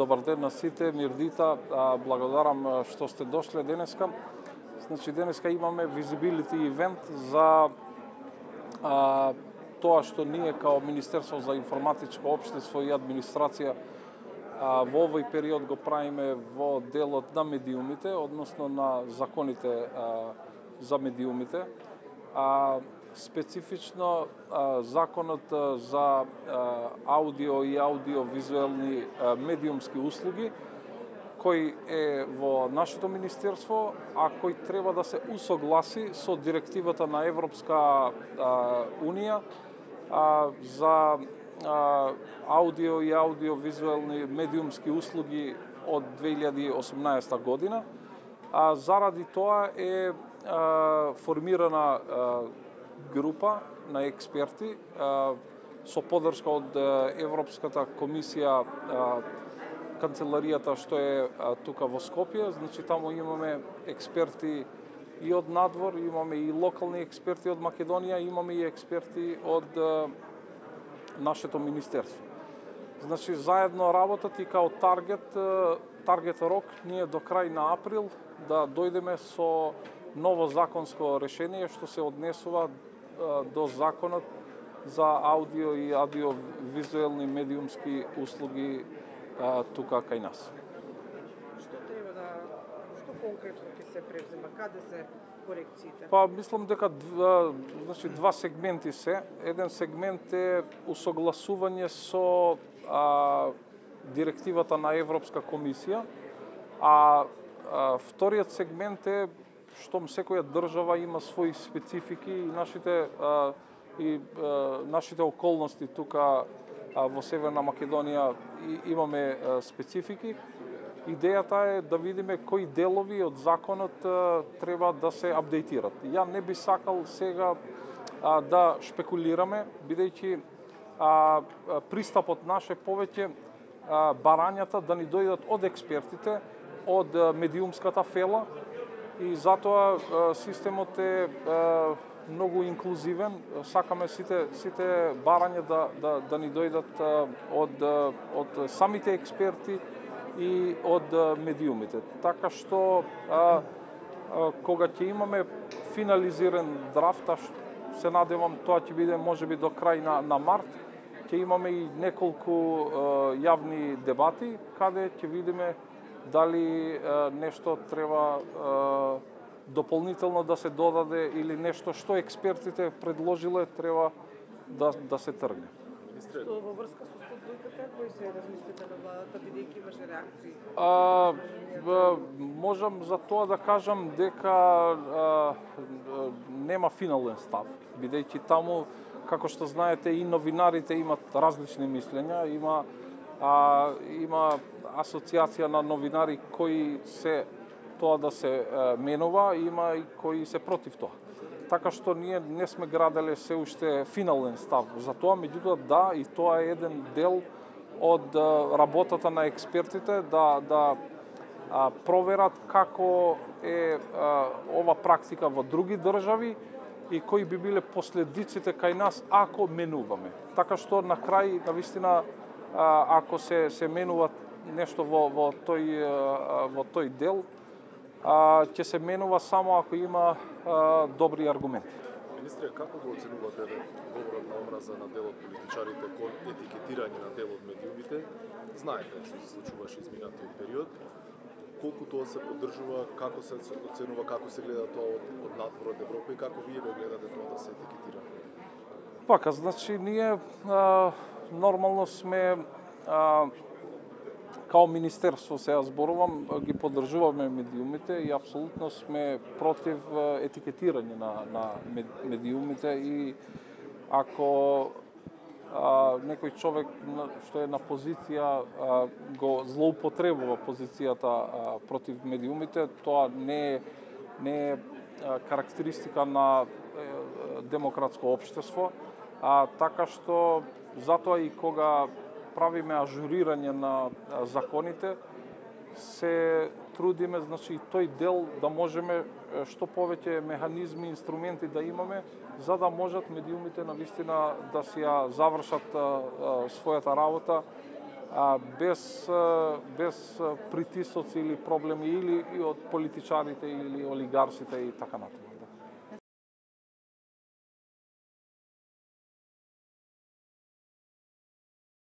Добар ден на сите, мирдита, благодарам што сте дошле денеска. Значи, денеска имаме visibility event за тоа што ние као Министерство за информатичко општество и администрација во овој период го правиме во делот на медиумите, односно на законите за медиумите. Специфично законот за аудио и аудиовизуелни медиумски услуги, кој е во нашето министерство, а кој треба да се усогласи со директивата на Европска Унија за аудио и аудиовизуелни медиумски услуги од 2018 година. Заради тоа е формирана група на експерти со поддршка од Европската комисија, канцеларијата што е тука во Скопје. Значи, таму имаме експерти и од надвор, имаме и локални експерти од Македонија, имаме и експерти од нашето министерство. Значи, заедно работат и као таргет рок, ние до крај на април да дојдеме со ново законско решение што се однесува до законот за аудио и аудиовизуелни медиумски услуги тука кај нас. Што конкретно ќе се превзема, каде се корекциите? Мислам дека два сегменти се. Еден сегмент е усогласување со директивата на Европска комисија, а вториот сегмент е штом секоја држава има своји специфики и нашите околности тука во Северна Македонија имаме специфики. Идејата е да видиме кои делови од законот треба да се апдейтират. Ја не би сакал сега да шпекулираме, бидејќи пристапот наш е повеќе барањата да ни дојдат од експертите, од медиумската фела, и затоа системот е многу инклузивен. Сакаме сите барања да ни дојдат од самите експерти и од медиумите. Така што кога ќе имаме финализиран драфт, се надевам тоа ќе биде можеби до крај на март, ќе имаме и неколку јавни дебати каде ќе видиме дали нешто треба дополнително да се додаде или нешто што експертите предложиле треба да се тргне. Што во врска со 102-ката, кои се размислите на владата, бидејќи имаше реакции? Можам за тоа да кажам дека нема финален став, бидејќи таму, како што знаете, и новинарите имат различни мислења, има асоциација на новинари кои се тоа да се менува, има и кои се против тоа. Така што ние не сме граделе се уште финален став за тоа, меѓутоа да, и тоа е еден дел од работата на експертите да проверат како е ова практика во други држави и кои би биле последиците кај нас ако менуваме. Така што на крај, навистина, ако се менува нешто во тој дел, ќе се менува само ако има добри аргументи. Министре, како го оценувате говорот на омраза на дел од политичарите кон етикетирање на дел од медиумите? Знаете што се случуваше изминатиот период. Колку тоа се поддржува, како се оценува, како се гледа тоа од надвор од Европа и како вие го гледате тоа да се етикетира? Пака, значи, ние нормално сме као министерство, сега зборувам, ги поддржуваме медиумите и апсолутно сме против етикетирање на медиумите, и ако некој човек што е на позиција го злоупотребува позицијата против медиумите, тоа не е карактеристика на демократско општество, така што затоа и кога правиме ажурирање на законите, се трудиме, значи, тој дел да можеме што повеќе механизми, инструменти да имаме, за да можат медиумите навистина да си ја завршат својата работа без притисоци или проблеми или и од политичарите или олигарсите и така натаму.